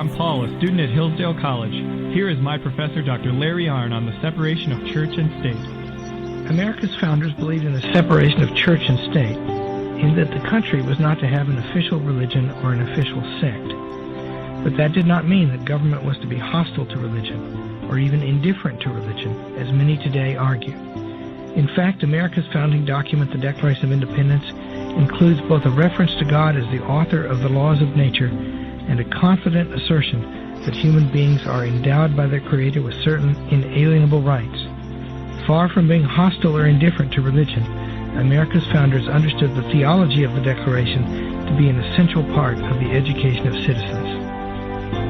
I'm Paul, a student at Hillsdale College. Here is my professor, Dr. Larry Arnn, on the separation of church and state. America's founders believed in the separation of church and state, in that the country was not to have an official religion or an official sect. But that did not mean that government was to be hostile to religion, or even indifferent to religion, as many today argue. In fact, America's founding document, the Declaration of Independence, includes both a reference to God as the author of the laws of nature and a confident assertion that human beings are endowed by their Creator with certain inalienable rights. Far from being hostile or indifferent to religion, America's founders understood the theology of the Declaration to be an essential part of the education of citizens.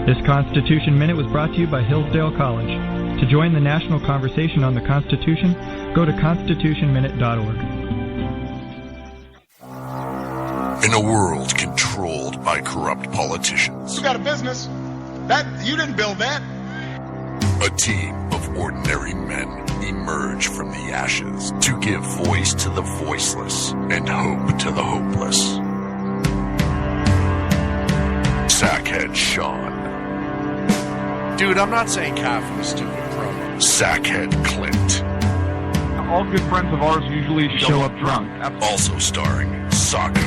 This Constitution Minute was brought to you by Hillsdale College. To join the national conversation on the Constitution, go to constitutionminute.org. In a world controlled by corrupt politicians, You got a business. That you didn't build that. a team of ordinary men emerge from the ashes to give voice to the voiceless and hope to the hopeless. Sackhead Sean. Dude, I'm not saying calf, you stupid pro. Sackhead Clint. All good friends of ours usually show up drunk. Also starring Sacco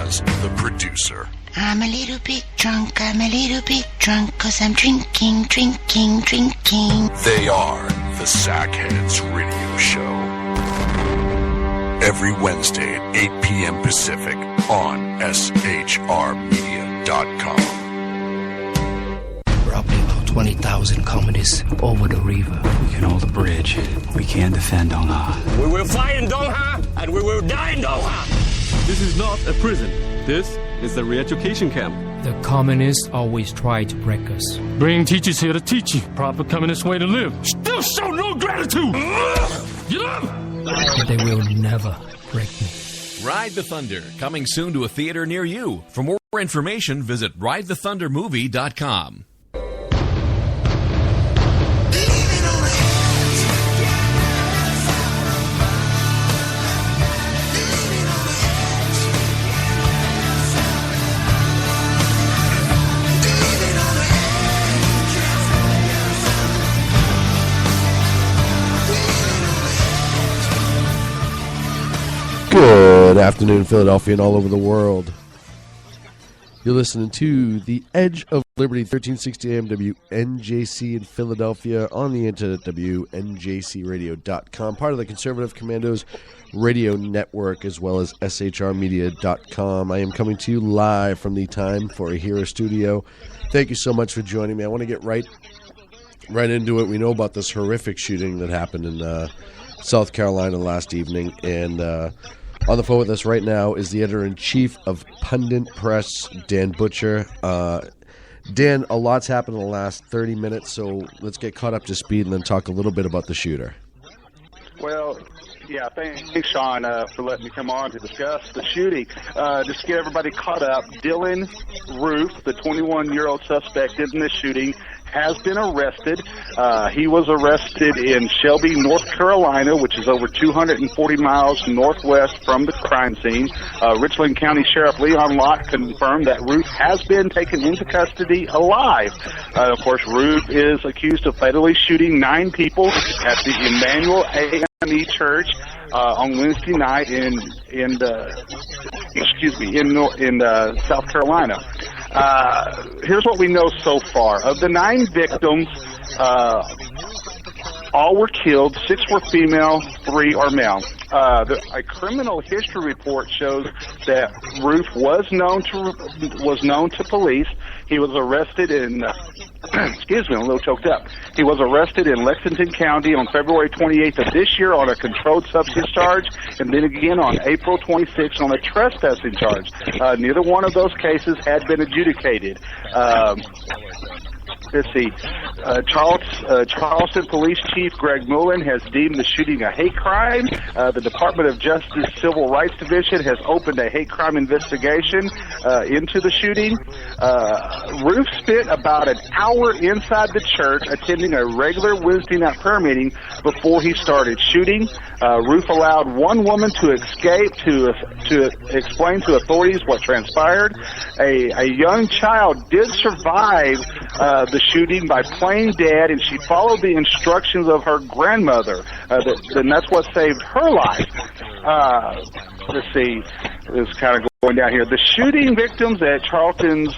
as the producer. I'm a little bit drunk, 'cause I'm drinking. They are the Sackheads Radio Show. Every Wednesday at 8 p.m. Pacific on shrmedia.com. Probably about 20,000 communists over the river. We can hold a bridge. We can defend Dongha. We will fly in Dongha, and we will die in Dongha. This is not a prison. This is a re-education camp. The communists always try to break us. Bring teachers here to teach you proper communist way to live. Still show no gratitude. Get up! But they will never break me. Ride the Thunder, coming soon to a theater near you. For more information, visit ridethethundermovie.com. Good afternoon, Philadelphia and all over the world. You're listening to The Edge of Liberty, 1360 AM WNJC in Philadelphia, on the internet at WNJCradio.com, part of the Conservative Commandos radio network, as well as SHRmedia.com. I am coming to you live from the Time for a Hero studio. Thank you so much for joining me. I want to get right into it. We know about this horrific shooting that happened in South Carolina last evening, and on the phone with us right now is the editor-in-chief of Pundit Press, Dan Butcher. Dan, a lot's happened in the last 30 minutes, so let's get caught up to speed and then talk a little bit about the shooter. Well, yeah, thanks, Sean, for letting me come on to discuss the shooting. Just to get everybody caught up, Dylan Roof, the 21-year-old suspect in this shooting, has been arrested. He was arrested in Shelby, North Carolina, which is over 240 miles northwest from the crime scene. Richland County Sheriff Leon Lott confirmed that Roof has been taken into custody alive. Of course, Roof is accused of fatally shooting 9 people at the Emmanuel AME Church on Wednesday night in South Carolina. Here's what we know so far. Of the 9 victims, all were killed. 6 were female, 3 are male. A criminal history report shows that Roof was known to police. He was arrested in excuse me, I'm a little choked up. He was arrested in Lexington County on February 28th of this year on a controlled substance charge, and then again on April 26th on a trespassing charge. Neither one of those cases had been adjudicated. Let's see. Charleston Police Chief Greg Mullen has deemed the shooting a hate crime. The Department of Justice Civil Rights Division has opened a hate crime investigation into the shooting. Roof spent about an hour inside the church attending a regular Wednesday night prayer meeting before he started shooting. Roof allowed one woman to escape to explain to authorities what transpired. A young child did survive the shooting by playing dead, and she followed the instructions of her grandmother, and that's what saved her life. Let's see, it's kind of going down here. The shooting victims at Charleston's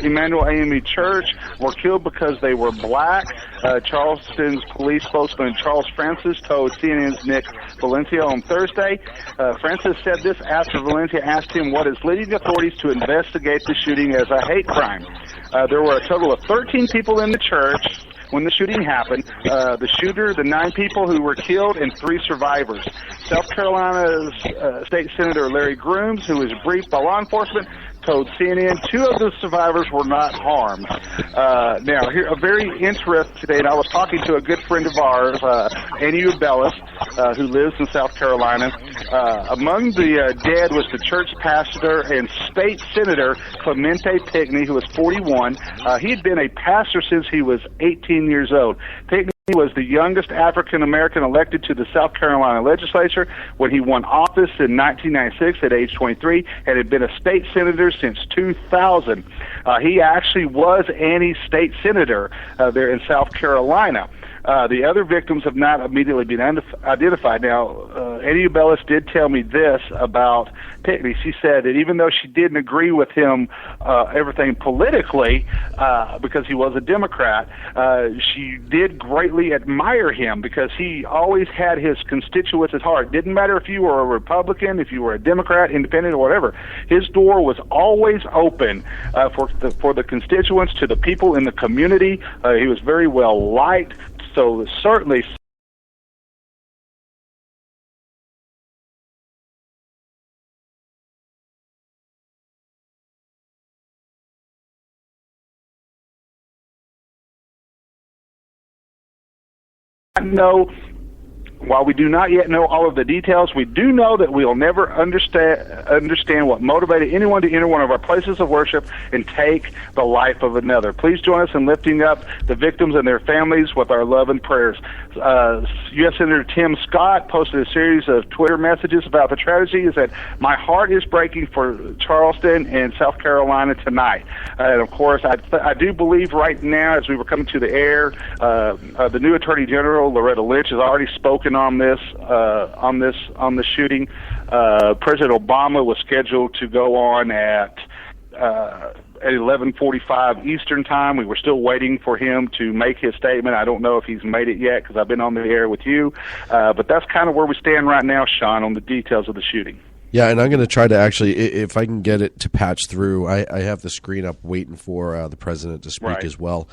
Emmanuel AME Church were killed because they were black. Charleston's police spokesman Charles Francis told CNN's Nick Valencia on Thursday. Francis said this after Valencia asked him what is leading authorities to investigate the shooting as a hate crime. There were a total of 13 people in the church when the shooting happened. The shooter, the 9 people who were killed, and 3 survivors. South Carolina's State Senator Larry Grooms, who was briefed by law enforcement, told CNN 2 of the survivors were not harmed. Now, here, a very interesting, and I was talking to a good friend of ours, Annie Ubellis, who lives in South Carolina. Among the dead was the church pastor and state senator Clemente Pinckney, who was 41. He had been a pastor since he was 18 years old. Pinckney was the youngest African-American elected to the South Carolina legislature when he won office in 1996 at age 23 and had been a state senator since 2000. He actually was Annie's state senator there in South Carolina. The other victims have not immediately been identified. Now, Annie Ubellis did tell me this about Pinckney. She said that even though she didn't agree with him everything politically, because he was a Democrat, she did greatly admire him because he always had his constituents at heart. Didn't matter if you were a Republican, if you were a Democrat, independent, or whatever. His door was always open for the constituents, to the people in the community. He was very well liked. So certainly know, while we do not yet know all of the details, we do know that we'll never understand what motivated anyone to enter one of our places of worship and take the life of another. Please join us in lifting up the victims and their families with our love and prayers. U.S. Senator Tim Scott posted a series of Twitter messages about the tragedy. He said, "My heart is breaking for Charleston and South Carolina tonight." And of course, I do believe right now, as we were coming to the air, the new Attorney General, Loretta Lynch, has already spoken on this shooting. President Obama was scheduled to go on at 11:45 Eastern time. We were still waiting for him to make his statement. I don't know if he's made it yet because I've been on the air with you. But that's kind of where we stand right now, Sean, on the details of the shooting. Yeah, and I'm going to try to actually, if I can get it to patch through, I have the screen up waiting for the president to speak as well.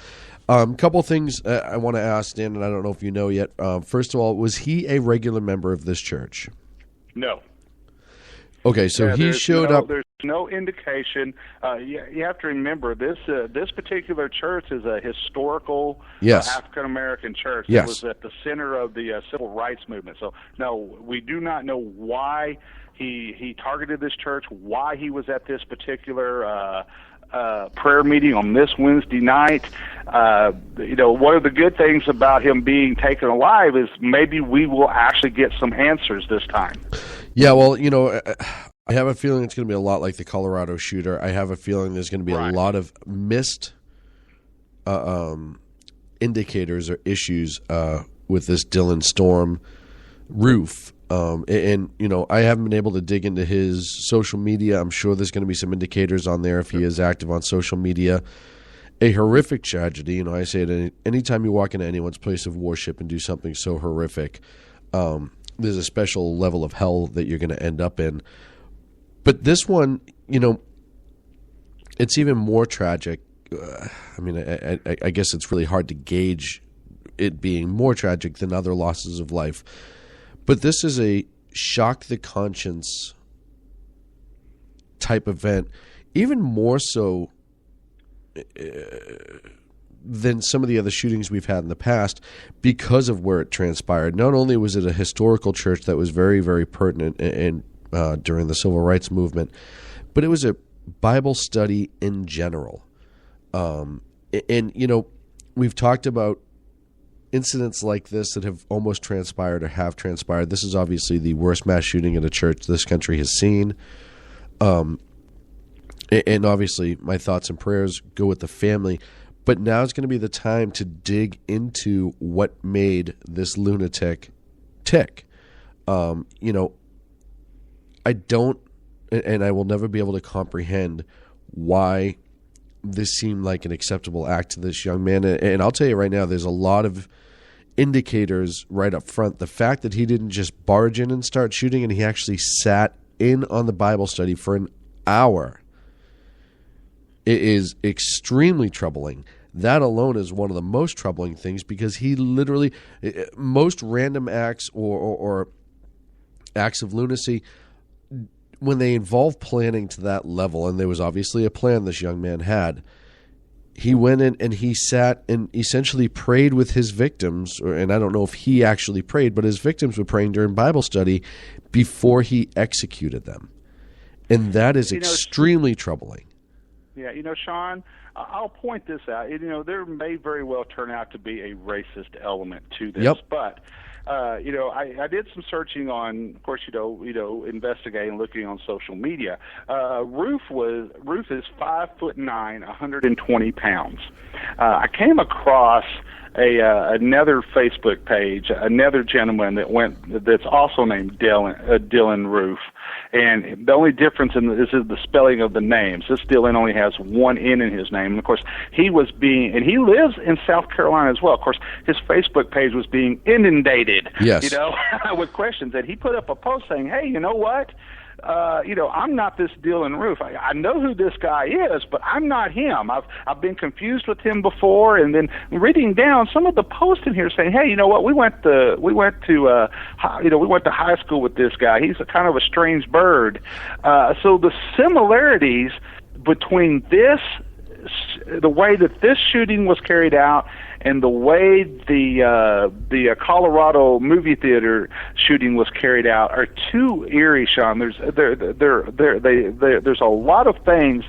Couple things I want to ask, Dan, and I don't know if you know yet. First of all, was he a regular member of this church? No. Okay, so he showed up. There's no indication. You have to remember, this particular church is a historical African American church. Yes. It was at the center of the civil rights movement. So, no, we do not know why he targeted this church, why he was at this particular prayer meeting on this Wednesday night. One of the good things about him being taken alive is maybe we will actually get some answers this time. Yeah, well, I have a feeling it's going to be a lot like the Colorado shooter. I have a feeling there's going to be a lot of missed indicators or issues with this Dylan Storm Roof. And I haven't been able to dig into his social media. I'm sure there's going to be some indicators on there if he is active on social media. A horrific tragedy. I say it anytime you walk into anyone's place of worship and do something so horrific, there's a special level of hell that you're going to end up in. But this one, it's even more tragic. I guess it's really hard to gauge it being more tragic than other losses of life. But this is a shock the conscience type event, even more so than some of the other shootings we've had in the past because of where it transpired. Not only was it a historical church that was very, very pertinent during the civil rights movement, but it was a Bible study in general. And, you know, we've talked about incidents like this that have almost transpired or have transpired. This is obviously the worst mass shooting at a church this country has seen. And obviously my thoughts and prayers go with the family. But now is going to be the time to dig into what made this lunatic tick. You know, I don't, and I will never be able to comprehend why this seemed like an acceptable act to this young man. And I'll tell you right now, there's a lot of indicators right up front. The fact that he didn't just barge in and start shooting, and he actually sat in on the Bible study for an hour, it is extremely troubling. That alone is one of the most troubling things, because he literally, most random acts or acts of lunacy, when they involve planning to that level, and there was obviously a plan this young man had, he went in and he sat and essentially prayed with his victims, and I don't know if he actually prayed, but his victims were praying during Bible study before he executed them. And that is extremely troubling. Yeah, you know, Sean, I'll point this out. You know, there may very well turn out to be a racist element to this, but you know, I did some searching on, of course, you know, investigating, looking on social media. Ruth is 5'9", 120 pounds. I came across another Facebook page, another gentleman that's also named Dylan Roof. And the only difference is the spelling of the names. This Dylan only has one N in his name. And of course, he lives in South Carolina as well. Of course, his Facebook page was being inundated, yes, you know, with questions. And he put up a post saying, hey, you know what? You know, I'm not this Dylan Roof. I know who this guy is, but I'm not him. I've been confused with him before. And then reading down some of the posts in here saying, hey, you know what? We went to high school with this guy. He's a kind of a strange bird. So the similarities between the way that this shooting was carried out and the way the Colorado movie theater shooting was carried out are too eerie, Sean. There's a lot of things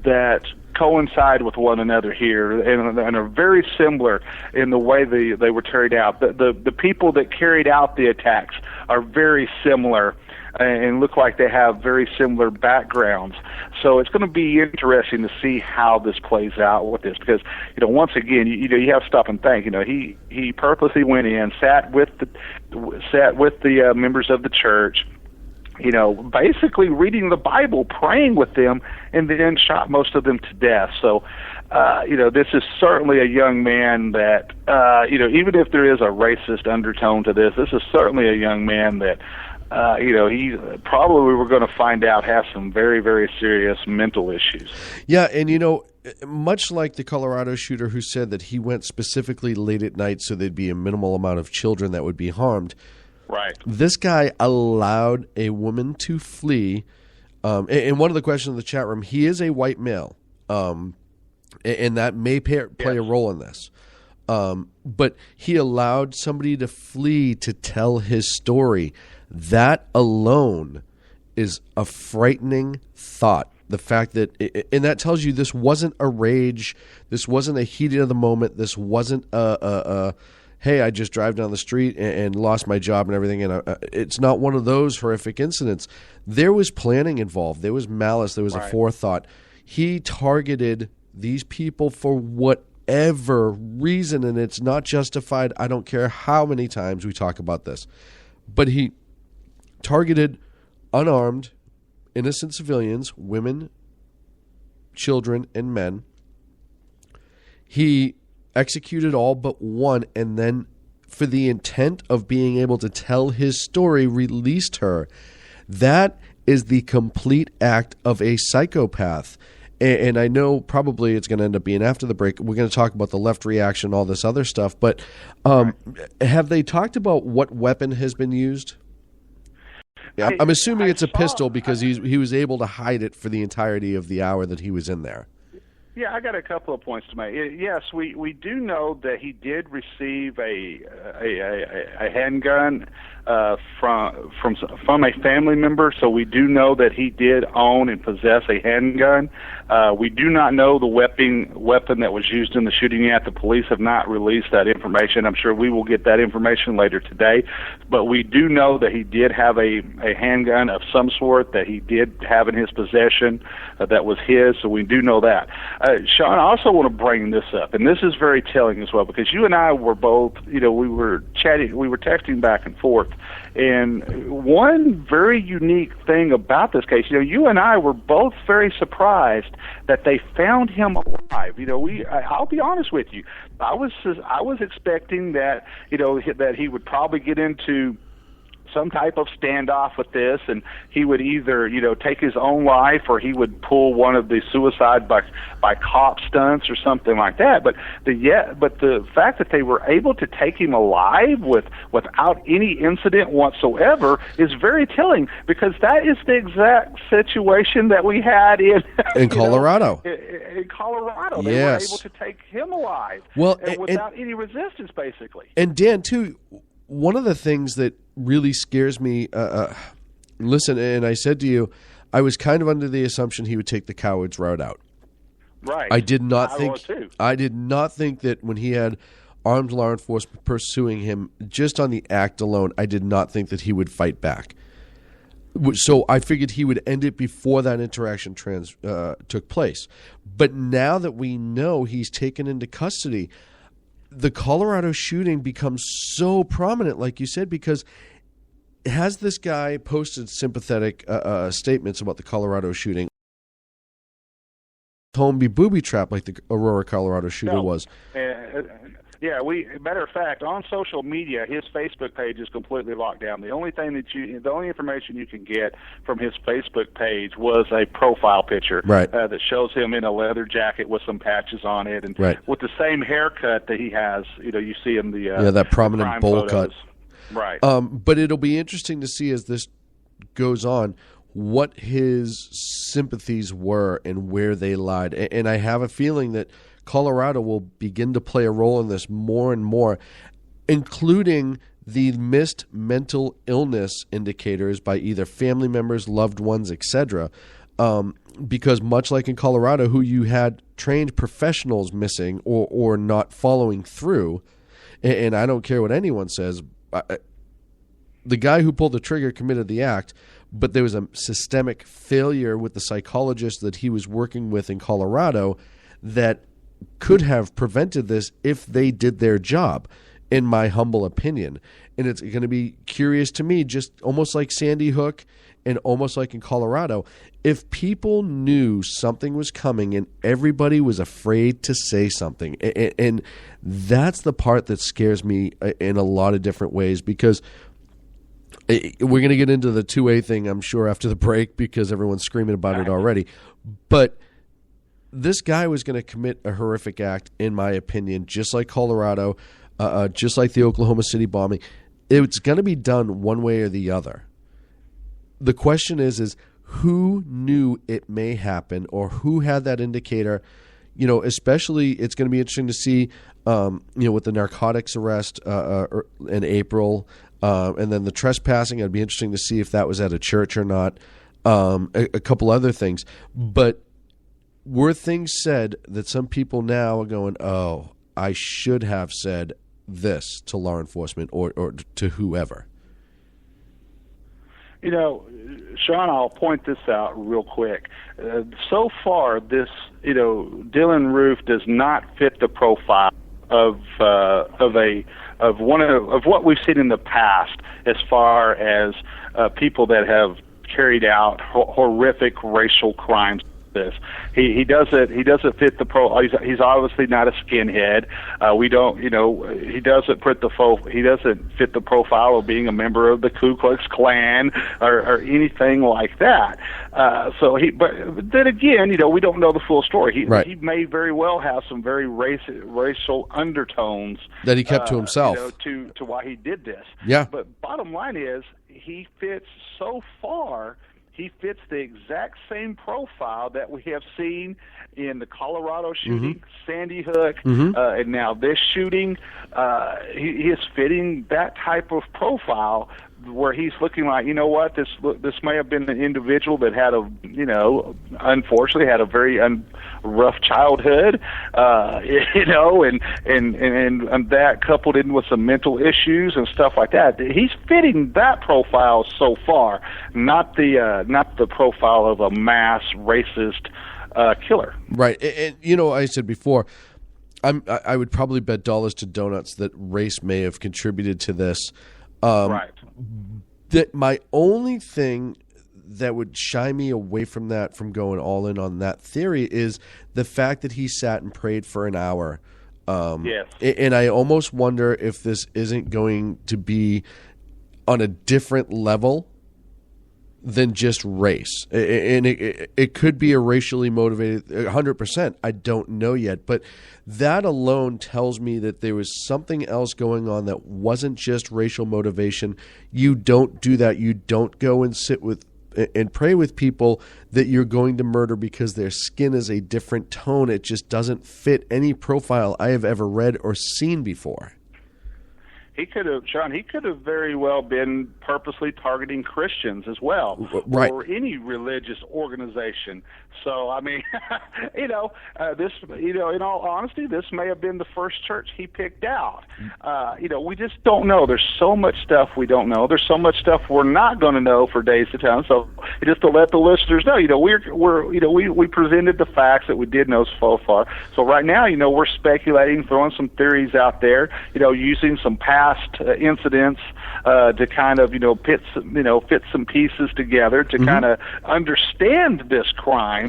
that coincide with one another here and are very similar in the way they were carried out. The people that carried out the attacks are very similar and look like they have very similar backgrounds. So it's going to be interesting to see how this plays out with this, because, you know, once again, you have to stop and think. You know, he purposely went in, sat with the members of the church, you know, basically reading the Bible, praying with them, and then shot most of them to death. So, you know, this is certainly a young man that, you know, even if there is a racist undertone to this is certainly a young man that, you know, he probably, we're going to find out, has some very, very serious mental issues. Yeah, and, you know, much like the Colorado shooter who said that he went specifically late at night so there'd be a minimal amount of children that would be harmed. Right. This guy allowed a woman to flee. And one of the questions in the chat room, he is a white male, and that may play a role in this. But he allowed somebody to flee to tell his story. That alone is a frightening thought. The fact that, and that tells you this wasn't a rage, this wasn't a heat of the moment, this wasn't hey, I just drive down the street and lost my job and everything. And it's not one of those horrific incidents. There was planning involved. There was malice. There was a forethought. He targeted these people for whatever reason, and it's not justified. I don't care how many times we talk about this. But he targeted unarmed, innocent civilians, women, children, and men. He executed all but one, and then for the intent of being able to tell his story, released her. That is the complete act of a psychopath. And I know probably it's going to end up being after the break. We're going to talk about the left reaction, all this other stuff. But have they talked about what weapon has been used? Yeah, I'm assuming it's a pistol, because he was able to hide it for the entirety of the hour that he was in there. Yeah, I got a couple of points to make. Yes, we do know that he did receive a handgun from a family member, so we do know that he did own and possess a handgun. We do not know the weapon that was used in the shooting yet. The police have not released that information. I'm sure we will get that information later today, but we do know that he did have a handgun of some sort that he did have in his possession that was his, so we do know that. Sean, I also want to bring this up, and this is very telling as well, because you and I were both, we were chatting, we were texting back and forth, and one very unique thing about this case, you and I were both very surprised that they found him alive. I'll be honest with you, I was expecting that, that he would probably get into some type of standoff with this, and he would either, take his own life, or he would pull one of the suicide by cop stunts or something like that. But the fact that they were able to take him alive without any incident whatsoever is very telling, because that is the exact situation that we had in Colorado. In Colorado, they yes. were able to take him alive, without any resistance, basically. And Dan, too, one of the things that really scares me, listen, and I said to you, I was kind of under the assumption he would take the coward's route out. Right. I did not think that when he had armed law enforcement pursuing him, just on the act alone, I did not think that he would fight back. So I figured he would end it before that interaction took place. But now that we know he's taken into custody, the Colorado shooting becomes so prominent, like you said, because has this guy posted sympathetic statements about the Colorado shooting? Home be booby-trapped like the Aurora, Colorado shooter was. Matter of fact, on social media, his Facebook page is completely locked down. The only information you can get from his Facebook page was a profile picture that shows him in a leather jacket with some patches on it, and with the same haircut that he has. You see him that prominent bowl cut. Right. But it'll be interesting to see as this goes on what his sympathies were and where they lied. And I have a feeling that Colorado will begin to play a role in this more and more, including the missed mental illness indicators by either family members, loved ones, etc. Because much like in Colorado, who you had trained professionals missing or not following through, and I don't care what anyone says, the guy who pulled the trigger committed the act, but there was a systemic failure with the psychologist that he was working with in Colorado that could have prevented this if they did their job, in my humble opinion. And it's going to be curious to me, just almost like Sandy Hook and almost like in Colorado, if people knew something was coming and everybody was afraid to say something. And that's the part that scares me in a lot of different ways, because we're going to get into the 2A thing, I'm sure, after the break, because everyone's screaming about it already. But this guy was going to commit a horrific act, in my opinion, just like Colorado, just like the Oklahoma City bombing. It's going to be done one way or the other. The question is who knew it may happen, or who had that indicator? Especially it's going to be interesting to see, with the narcotics arrest in April, and then the trespassing. It'd be interesting to see if that was at a church or not. A couple other things, but were things said that some people now are going, oh, I should have said this to law enforcement or to whoever? Sean, I'll point this out real quick. So far, this, Dylann Roof does not fit the profile of what we've seen in the past, as far as people that have carried out horrific racial crimes. This he doesn't fit the he's obviously not a skinhead. He doesn't fit the profile of being a member of the Ku Klux Klan or anything like that. But then again, we don't know the full story. He may very well have some very racial undertones that he kept to himself. To why he did this. Yeah. But bottom line is, he fits so far he fits the exact same profile that we have seen in the Colorado shooting, Sandy Hook, and now this shooting. He is fitting that type of profile where he's looking like, you know what, this may have been an individual that had unfortunately had a very rough childhood, and that coupled in with some mental issues and stuff like that. He's fitting that profile so far, not the profile of a mass racist killer. Right, and I said before, I would probably bet dollars to donuts that race may have contributed to this. Right. That my only thing that would shy me away from that, from going all in on that theory, is the fact that he sat and prayed for an hour. Yes. And I almost wonder if this isn't going to be on a different level than just race. And it could be a racially motivated, 100%. I don't know yet. But that alone tells me that there was something else going on that wasn't just racial motivation. You don't do that. You don't go and sit with and pray with people that you're going to murder because their skin is a different tone. It just doesn't fit any profile I have ever read or seen before. He could have very well been purposely targeting Christians as well, right, or any religious organization. So, I mean, in all honesty, this may have been the first church he picked out. We just don't know. There's so much stuff we don't know. There's so much stuff we're not going to know for days to come. So, just to let the listeners know, we presented the facts that we did know so far. So right now, we're speculating, throwing some theories out there, using some past incidents to kind of fit some pieces together to kind of understand this crime.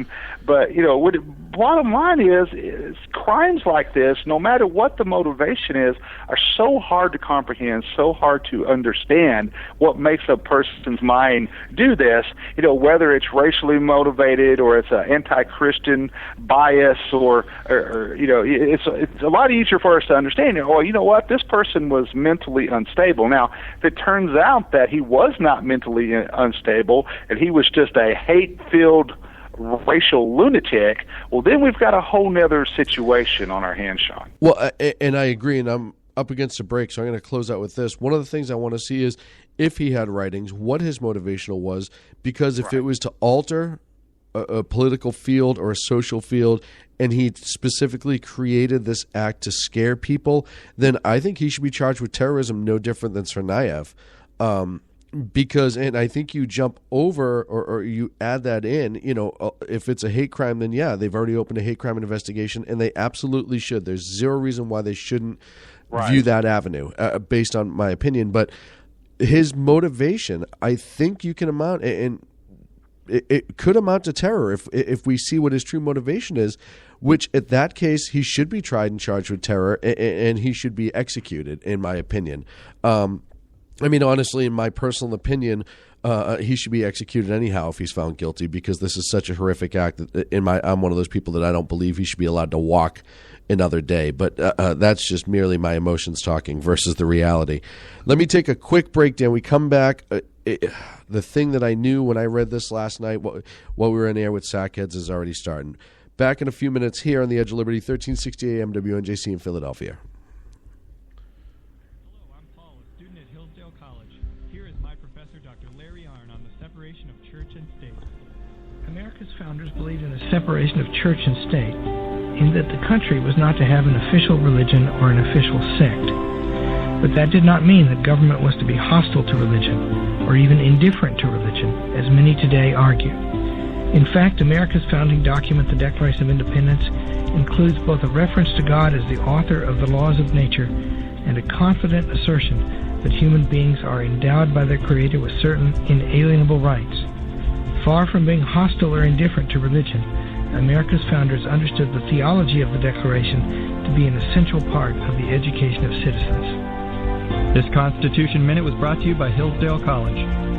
But bottom line is crimes like this, no matter what the motivation is, are so hard to comprehend, so hard to understand what makes a person's mind do this. Whether it's racially motivated or it's an anti-Christian bias, or it's a lot easier for us to understand. This person was mentally unstable. Now, if it turns out that he was not mentally unstable and he was just a hate-filled racial lunatic, well, then we've got a whole nother situation on our hands, Sean. Well, and I agree, and I'm up against the break, so I'm going to close out with this. One of the things I want to see is if he had writings, what his motivational was, because if it was to alter a political field or a social field, and he specifically created this act to scare people, then I think he should be charged with terrorism, no different than Tsarnaev. Because, and I think you jump over or you add that in, if it's a hate crime, then yeah, they've already opened a hate crime investigation, and they absolutely should. There's zero reason why they shouldn't view that avenue, based on my opinion. But his motivation, I think you can amount, and it could amount to terror if we see what his true motivation is, which at that case, he should be tried and charged with terror, and he should be executed, in my opinion. Honestly, in my personal opinion, he should be executed anyhow if he's found guilty, because this is such a horrific act. I'm one of those people that I don't believe he should be allowed to walk another day. But that's just merely my emotions talking versus the reality. Let me take a quick breakdown. We come back. The thing that I knew when I read this last night while we were in air with Sackheads is already starting. Back in a few minutes here on the Edge of Liberty, 1360 AM WNJC in Philadelphia. America's founders believed in the separation of church and state, in that the country was not to have an official religion or an official sect. But that did not mean that government was to be hostile to religion, or even indifferent to religion, as many today argue. In fact, America's founding document, the Declaration of Independence, includes both a reference to God as the author of the laws of nature and a confident assertion that human beings are endowed by their Creator with certain inalienable rights. Far from being hostile or indifferent to religion, America's founders understood the theology of the Declaration to be an essential part of the education of citizens. This Constitution Minute was brought to you by Hillsdale College.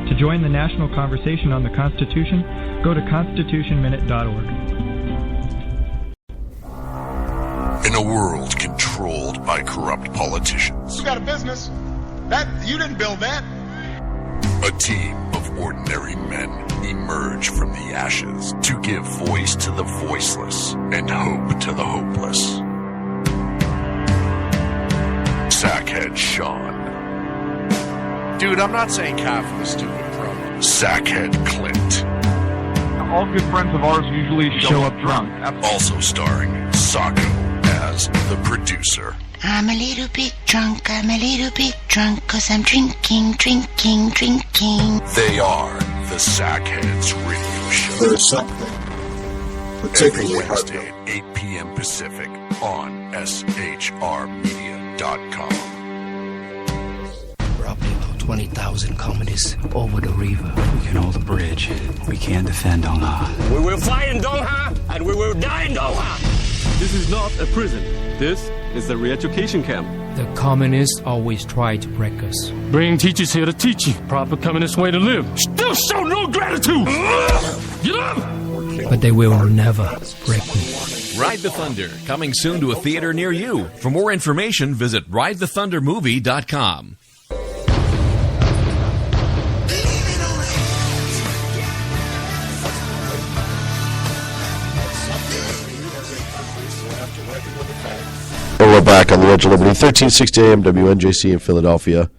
To join the national conversation on the Constitution, go to constitutionminute.org. In a world controlled by corrupt politicians, You got a business. You didn't build that. A team of ordinary men emerge from the ashes to give voice to the voiceless and hope to the hopeless. Sackhead Sean. Dude, I'm not saying calf for the stupid pro. Sackhead Clint. All good friends of ours usually show up drunk. Also starring Sacco as the producer. I'm a little bit drunk, I'm a little bit drunk, 'cause I'm drinking. They are the Sackheads Radio Show. There's something particularly every Wednesday at 8 p.m. Pacific on shrmedia.com. Probably about 20,000 communists over the river. We can hold a bridge. We can't defend Dongha. We will fly in Dongha, and we will die in Dongha. This is not a prison. This is the re-education camp. The communists always try to break us. Bring teachers here to teach you proper communist way to live. Still show no gratitude. Get up! But they will never break me. Ride the Thunder, coming soon to a theater near you. For more information, visit ridethethundermovie.com. We're back on the Edge of Liberty, 1360 AM WNJC in Philadelphia.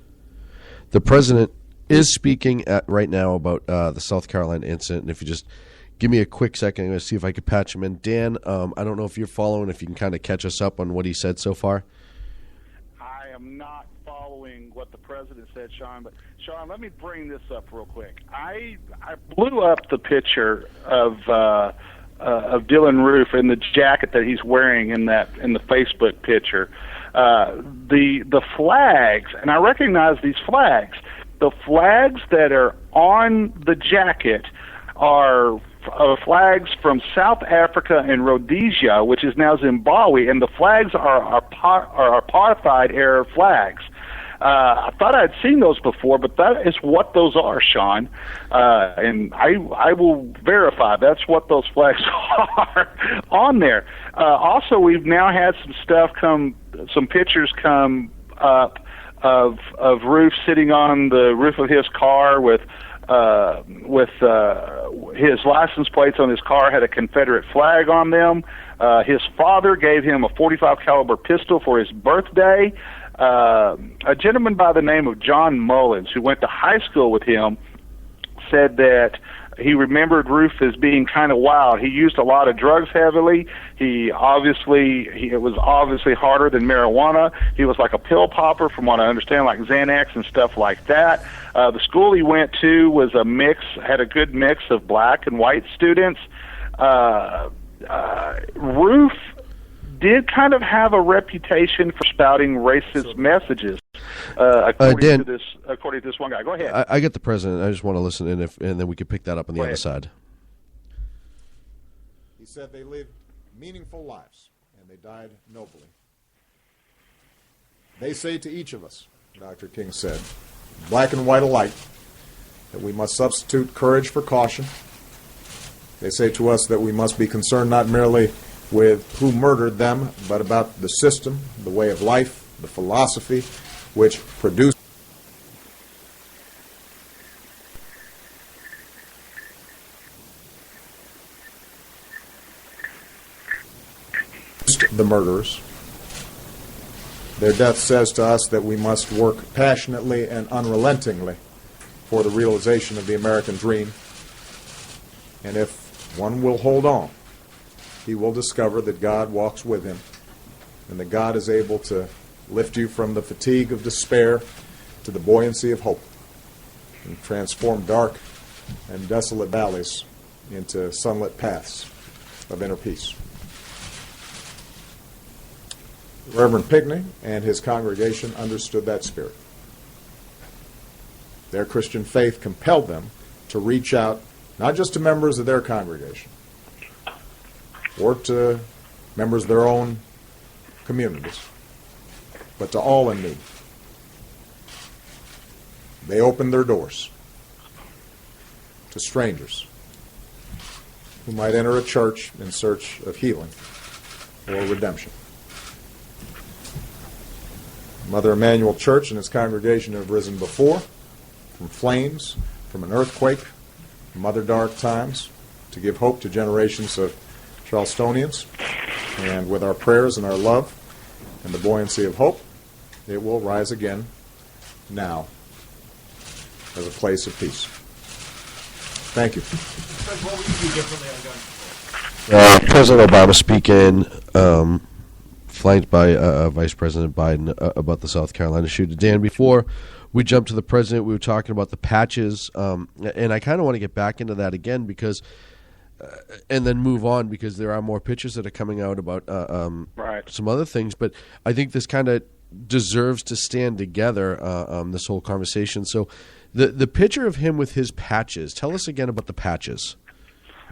The president is speaking right now about the South Carolina incident, and if you just give me a quick second, I'm going to see if I could patch him in. Dan, I don't know if you're following, if you can kind of catch us up on what he said so far. I am not following what the president said, Sean, but Sean, let me bring this up real quick. I blew up the picture of Dylan Roof in the jacket that he's wearing in the Facebook picture. The flags, and I recognize these flags. The flags that are on the jacket are flags from South Africa and Rhodesia, which is now Zimbabwe, and the flags are apartheid era flags. I thought I'd seen those before, but that is what those are, Sean. And I will verify that's what those flags are on there. Also, we've now had some pictures come up of Roof sitting on the roof of his car with his license plates on his car had a Confederate flag on them. His father gave him a .45 caliber pistol for his birthday. A gentleman by the name of John Mullins, who went to high school with him, said that he remembered Roof as being kind of wild. He used a lot of drugs heavily. It was obviously harder than marijuana. He was like a pill popper, from what I understand, like Xanax and stuff like that. The school he went to was had a good mix of black and white students. Roof did kind of have a reputation for spouting racist messages, according to this one guy. Go ahead. I get the president. I just want to listen in, and then we could pick that up on the other side. He said they lived meaningful lives, and they died nobly. They say to each of us, Dr. King said, black and white alike, that we must substitute courage for caution. They say to us that we must be concerned not merely with who murdered them, but about the system, the way of life, the philosophy which produced the murderers. Their death says to us that we must work passionately and unrelentingly for the realization of the American dream. And if one will hold on, he will discover that God walks with him, and that God is able to lift you from the fatigue of despair to the buoyancy of hope, and transform dark and desolate valleys into sunlit paths of inner peace. Reverend Pigney and his congregation understood that spirit. Their Christian faith compelled them to reach out not just to members of their congregation or to members of their own communities, but to all in need. They opened their doors to strangers who might enter a church in search of healing or redemption. Mother Emanuel Church and its congregation have risen before, from flames, from an earthquake, from other dark times, to give hope to generations of Charlestonians. And with our prayers and our love and the buoyancy of hope, it will rise again now as a place of peace. Thank you. What would you do differently on gun? President Obama speaking, flanked by Vice President Biden, about the South Carolina shooting. Dan, before we jump to the president, we were talking about the patches, and I kind of want to get back into that again because, and then move on because there are more pictures that are coming out about some other things. But I think this kind of deserves to stand together, this whole conversation. So the picture of him with his patches, tell us again about the patches.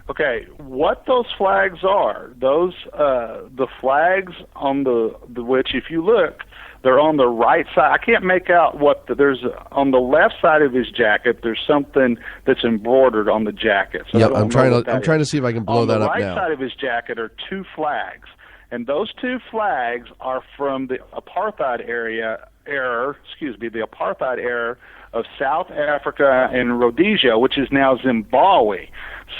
Okay, what those flags are, the flags on the which, if you look, they're on the right side. I can't make out there's on the left side of his jacket. There's something that's embroidered on the jacket. So yeah, I'm trying to see if I can blow that up now. On the right side of his jacket are two flags, and those two flags are from the apartheid the apartheid era of South Africa and Rhodesia, which is now Zimbabwe.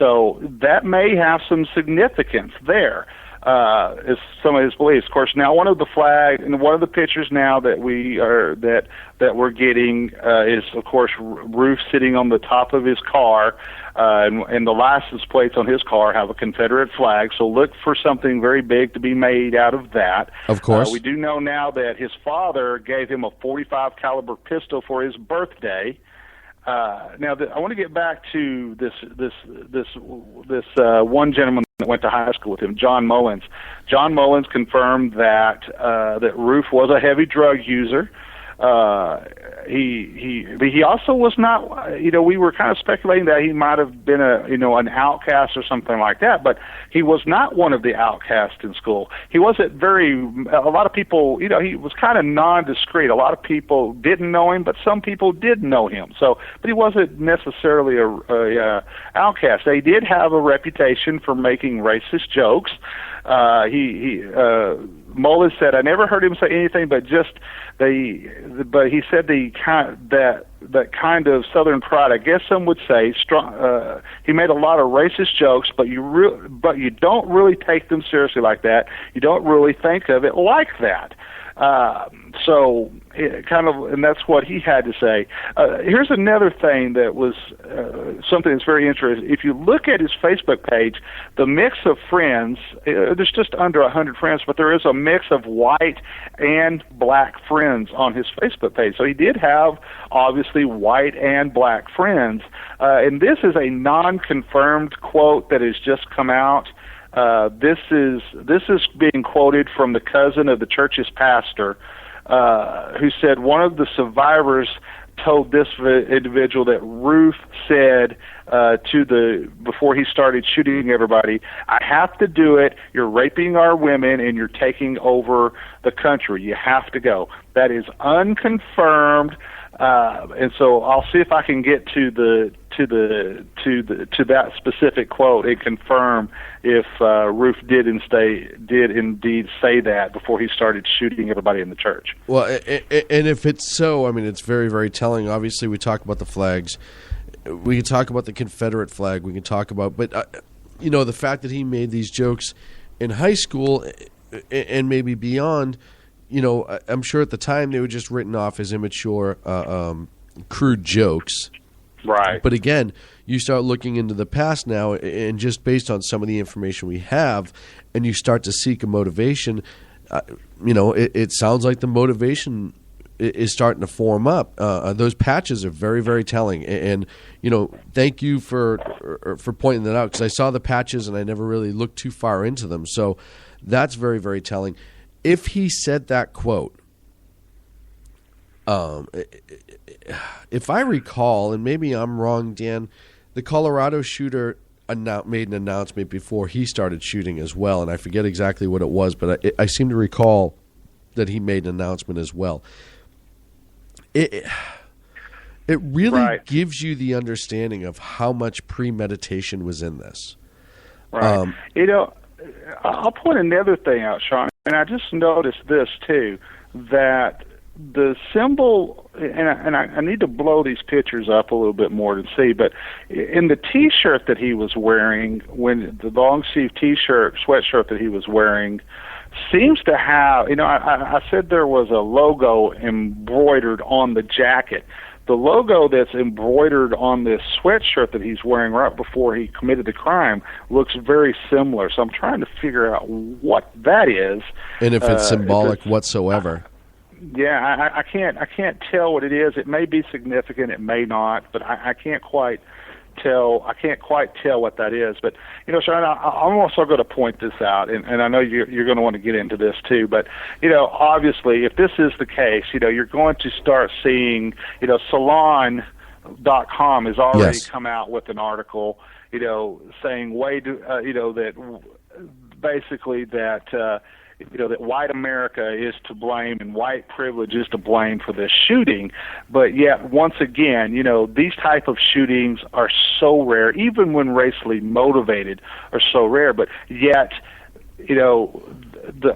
So that may have some significance there. Is some of his beliefs. Of course, now one of the pictures now that we're getting is, of course, Ruth sitting on the top of his car, and the license plates on his car have a Confederate flag. So look for something very big to be made out of that. Of course, we do know now that his father gave him a .45 caliber pistol for his birthday. Now, I want to get back to this one gentleman that went to high school with him, John Mullins. John Mullins confirmed that Ruth was a heavy drug user. He also was not, we were kind of speculating that he might have been an outcast or something like that, but he was not one of the outcasts in school. He wasn't a lot of people, he was kind of nondiscreet. A lot of people didn't know him, but some people did know him. So, but he wasn't necessarily a outcast. He did have a reputation for making racist jokes. Mullins said, I never heard him say anything but but he said that kind of Southern pride, I guess some would say, strong. He made a lot of racist jokes, but you don't really take them seriously like that. You don't really think of it like that. So and that's what he had to say. Here's another thing that was something that's very interesting. If you look at his Facebook page, the mix of friends, there's just under 100 friends, but there is a mix of white and black friends on his Facebook page. So he did have, obviously, white and black friends. And this is a non-confirmed quote that has just come out. This is being quoted from the cousin of the church's pastor, who said one of the told this individual that Ruth said before he started shooting everybody, I have to do it. You're raping our women and you're taking over the country. You have to go. That is unconfirmed. And so I'll see if I can get to that specific quote and confirm if Ruth did indeed say that before he started shooting everybody in the church. Well, and if it's so, I mean, it's very, very telling. Obviously, we talk about the flags. We can talk about the Confederate flag. We can talk about, but the fact that he made these jokes in high school and maybe beyond. I'm sure at the time they were just written off as immature, crude jokes. Right. But again, you start looking into the past now, and just based on some of the information we have, and you start to seek a motivation, it sounds like the motivation is starting to form up. Those patches are very, very telling. And thank you for pointing that out, because I saw the patches and I never really looked too far into them. So that's very, very telling. If he said that quote, if I recall, and maybe I'm wrong, Dan, the Colorado shooter made an announcement before he started shooting as well, and I forget exactly what it was, but I seem to recall that he made an announcement as well. It really gives you the understanding of how much premeditation was in this. Right. I'll point another thing out, Sean, and I just noticed this too, that the symbol, and I need to blow these pictures up a little bit more to see, but in the T-shirt that he was wearing, when the long sleeve T-shirt, sweatshirt that he was wearing, seems to have, I said there was a logo embroidered on the jacket. The logo that's embroidered on this sweatshirt that he's wearing right before he committed the crime looks very similar. So I'm trying to figure out what that is. And if it's symbolic whatsoever. Yeah, I can't tell what it is. It may be significant, it may not, but I can't quite tell. I can't quite tell what that is. But Sean, I'm also going to point this out, and I know you're going to want to get into this too. But obviously, if this is the case, you're going to start seeing, Salon.com has already come out with an article, saying that basically that. That white America is to blame and white privilege is to blame for this shooting. But yet, once again, these type of shootings are so rare, even when racially motivated, are so rare. But yet,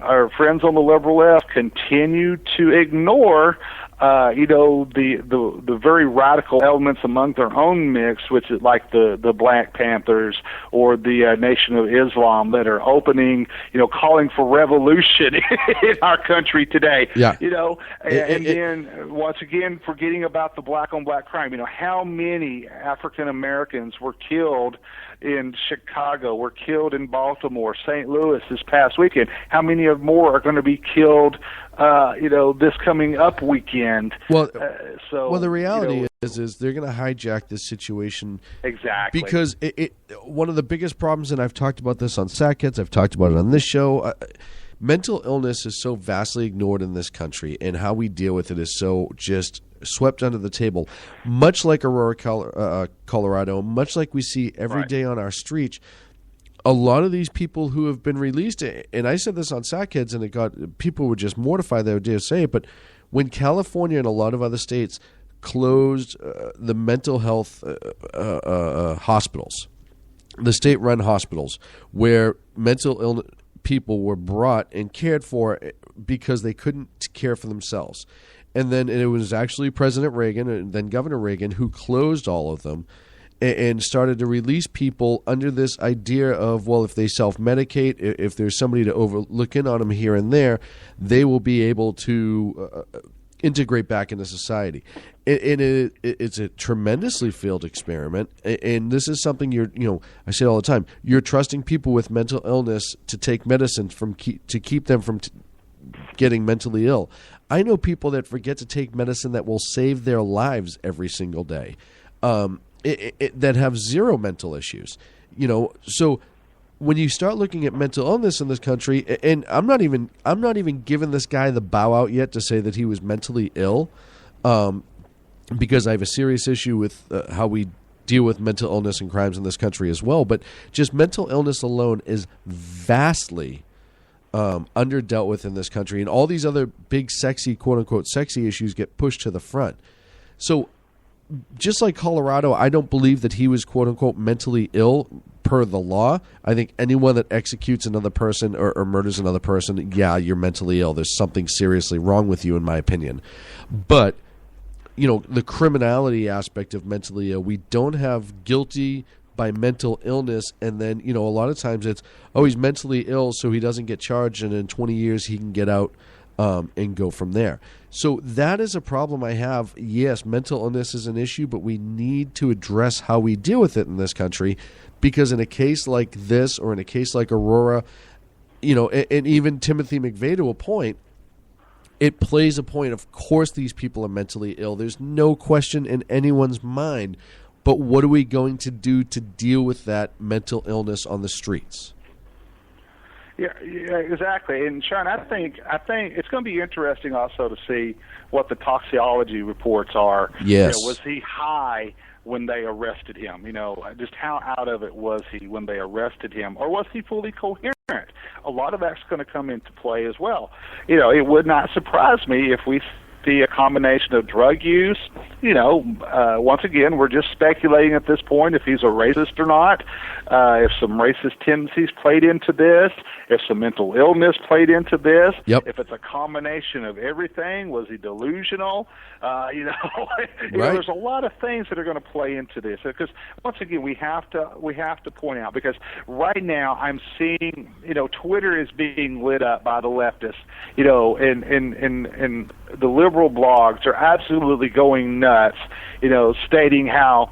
our friends on the liberal left continue to ignore the very radical elements among their own mix, which is like the Black Panthers or the Nation of Islam that are opening, calling for revolution in our country today. Yeah. Then once again forgetting about the black on black crime. How many African Americans were killed in Chicago, were killed in Baltimore, St. Louis this past weekend? How many more are going to be killed this coming up weekend? Well, the reality is they're going to hijack this situation. Exactly. Because one of the biggest problems, and I've talked about this on Sackheads, I've talked about it on this show, mental illness is so vastly ignored in this country, and how we deal with it is so just swept under the table. Much like Aurora, Colorado, much like we see every day on our streets, a lot of these people who have been released, and I said this on Sackheads, and people were just mortified they would dare say it, but when California and a lot of other states closed the mental health hospitals, the state-run hospitals, where mental illness people were brought and cared for because they couldn't care for themselves. And then it was actually President Reagan and then Governor Reagan who closed all of them and started to release people under this idea of, well, if they self-medicate, if there's somebody to look in on them here and there, they will be able to integrate back into society. And it's a tremendously failed experiment. And this is something I say all the time, you're trusting people with mental illness to take medicine to keep them from getting mentally ill. I know people that forget to take medicine that will save their lives every single day. That have zero mental issues, So when you start looking at mental illness in this country, and I'm not even giving this guy the bow out yet to say that he was mentally ill, because I have a serious issue with how we deal with mental illness and crimes in this country as well. But just mental illness alone is vastly underdealt with in this country, and all these other big, sexy, quote unquote, sexy issues get pushed to the front. So, just like Colorado, I don't believe that he was, quote unquote, mentally ill per the law. I think anyone that executes another person or murders another person, yeah, you're mentally ill. There's something seriously wrong with you, in my opinion. But, the criminality aspect of mentally ill, we don't have guilty by mental illness, and then, a lot of times it's, he's mentally ill, so he doesn't get charged, and in 20 years he can get out and go from there. So that is a problem I have. Yes, mental illness is an issue, but we need to address how we deal with it in this country, because in a case like this, or in a case like Aurora, and even Timothy McVeigh to a point, it plays a point. Of course these people are mentally ill. There's no question in anyone's mind. But what are we going to do to deal with that mental illness on the streets? Yeah, exactly. And Sean, I think it's going to be interesting also to see what the toxicology reports are. Yes. Was he high when they arrested him? Just how out of it was he when they arrested him, or was he fully coherent? A lot of that's going to come into play as well. It would not surprise me if we see a combination of drug use once again, we're just speculating at this point if he's a racist or not, if some racist tendencies played into this, if some mental illness played into this, if it's a combination of everything. Was he delusional? There's a lot of things that are going to play into this. Because once again, we have to point out, because right now I'm seeing, Twitter is being lit up by the leftists, and the liberal blogs are absolutely going nuts, stating how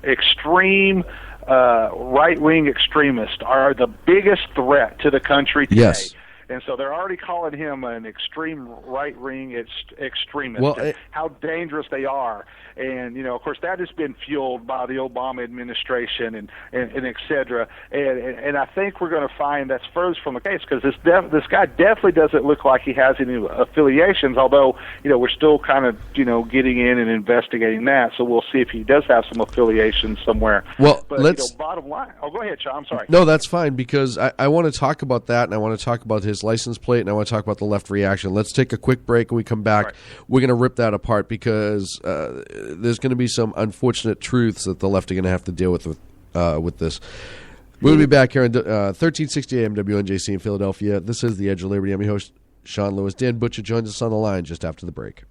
extreme right-wing extremists are the biggest threat to the country today. Yes. And so they're already calling him an extreme right-wing extremist, well, how dangerous they are. And, of course, that has been fueled by the Obama administration and et cetera. And I think we're going to find that's further from the case, because this guy definitely doesn't look like he has any affiliations, although, we're still kind of, getting in and investigating that. So we'll see if he does have some affiliations somewhere. Well, but, bottom line. Oh, go ahead, Sean. I'm sorry. No, that's fine, because I want to talk about that, and I want to talk about his license plate, and I want to talk about the left reaction. Let's take a quick break. When we come back, right, we're going to rip that apart, because there's going to be some unfortunate truths that the left are going to have to deal with this. We'll be back here on 1360 AM WNJC in Philadelphia. This is The Edge of Liberty. I'm your host, Sean Lewis. Dan Butcher joins us on the line just after the break.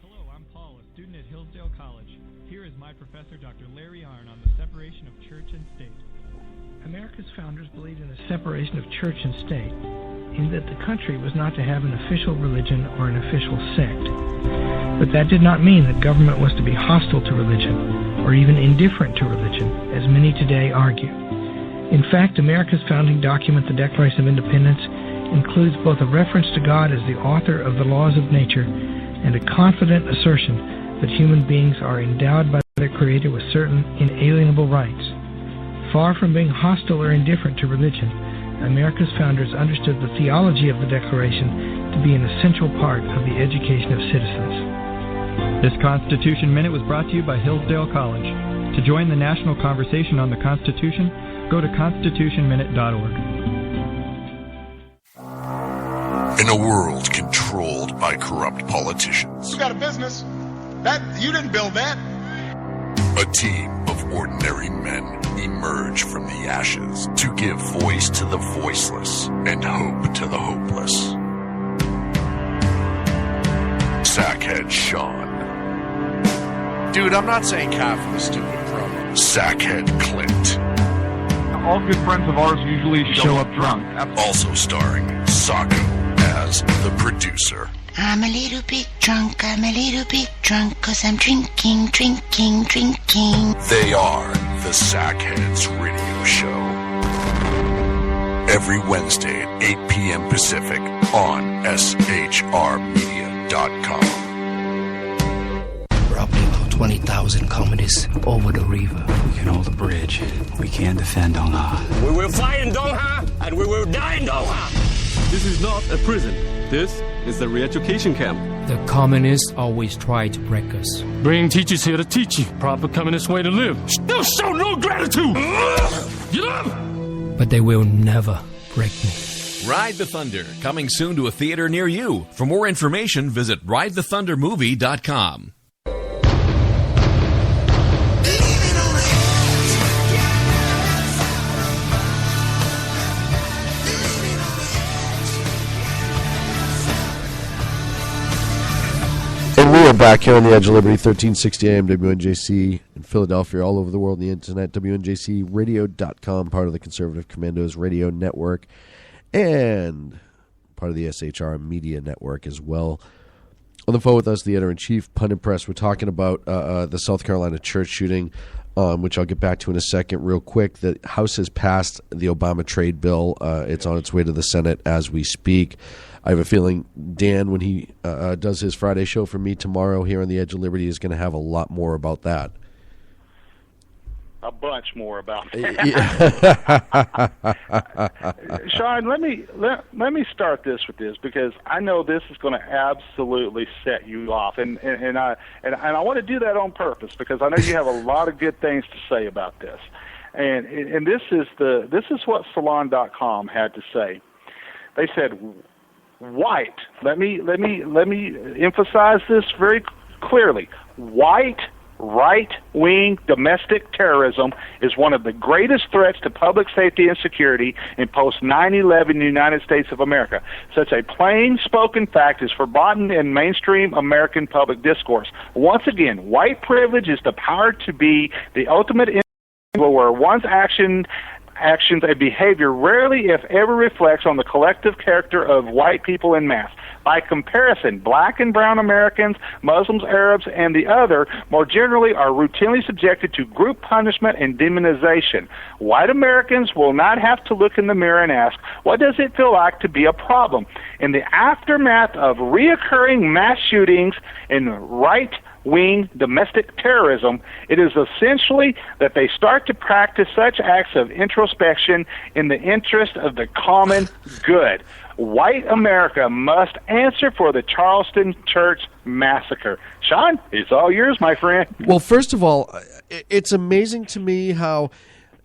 Hello, I'm Paul, a student at Hillsdale College. Here is my professor, Dr. Larry Arnn, on the separation of church and state. America's founders believed in the separation of church and state, in that the country was not to have an official religion or an official sect. But that did not mean that government was to be hostile to religion, or even indifferent to religion, as many today argue. In fact, America's founding document, the Declaration of Independence, includes both a reference to God as the author of the laws of nature and a confident assertion that human beings are endowed by their Creator with certain inalienable rights. Far from being hostile or indifferent to religion, America's founders understood the theology of the Declaration to be an essential part of the education of citizens. This Constitution Minute was brought to you by Hillsdale College. To join the national conversation on the Constitution, go to constitutionminute.org. In a world controlled by corrupt politicians, You got a business. You didn't build that. a team of ordinary men emerge from the ashes to give voice to the voiceless and hope to the hopeless. Sackhead Sean. Dude, I'm not saying Kafka was stupid, bro. Sackhead Clint. All good friends of ours usually show up drunk. Also starring Sacco as the producer. I'm a little bit drunk, 'cause I'm drinking. They are the Sackheads Radio Show. Every Wednesday at 8 p.m. Pacific on shrmedia.com. Roughly about 20,000 communists over the river. We can hold a bridge. We can't defend Doha. We will fight in Doha, and we will die in Doha. This is not a prison. This is the re-education camp. The communists always try to break us. Bring teachers here to teach you proper communist way to live. Still show no gratitude. Get up! But they will never break me. Ride the Thunder, coming soon to a theater near you. For more information, visit ridethethundermovie.com. And we are back here on the Edge of Liberty, 1360 AM WNJC in Philadelphia, all over the world on the internet, WNJCradio.com, part of the Conservative Commandos Radio Network, and part of the SHR Media Network as well. On the phone with us, the editor-in-chief, Pundit Press. We're talking about the South Carolina church shooting, which I'll get back to in a second real quick. The House has passed the Obama trade bill. It's on its way to the Senate as we speak. I have a feeling Dan, when he does his Friday show for me tomorrow here on the Edge of Liberty, is going to have a lot more about that. A bunch more about that. Yeah. Sean, let me start this with this, because I know this is going to absolutely set you off, and I want to do that on purpose, because I know you have a lot of good things to say about this, and this is what Salon.com had to say. They said, white. Let me emphasize this very clearly. White right-wing domestic terrorism is one of the greatest threats to public safety and security in post-9/11 United States of America. Such a plain-spoken fact is forgotten in mainstream American public discourse. Once again, white privilege is the power to be the ultimate individual where one's actions and behavior rarely, if ever, reflects on the collective character of white people en masse. By comparison, black and brown Americans, Muslims, Arabs, and the other, more generally, are routinely subjected to group punishment and demonization. White Americans will not have to look in the mirror and ask, what does it feel like to be a problem? In the aftermath of reoccurring mass shootings and right-wing domestic terrorism, it is essentially that they start to practice such acts of introspection in the interest of the common good. White America must answer for the Charleston Church massacre. Sean, it's all yours, my friend. Well, first of all, it's amazing to me how,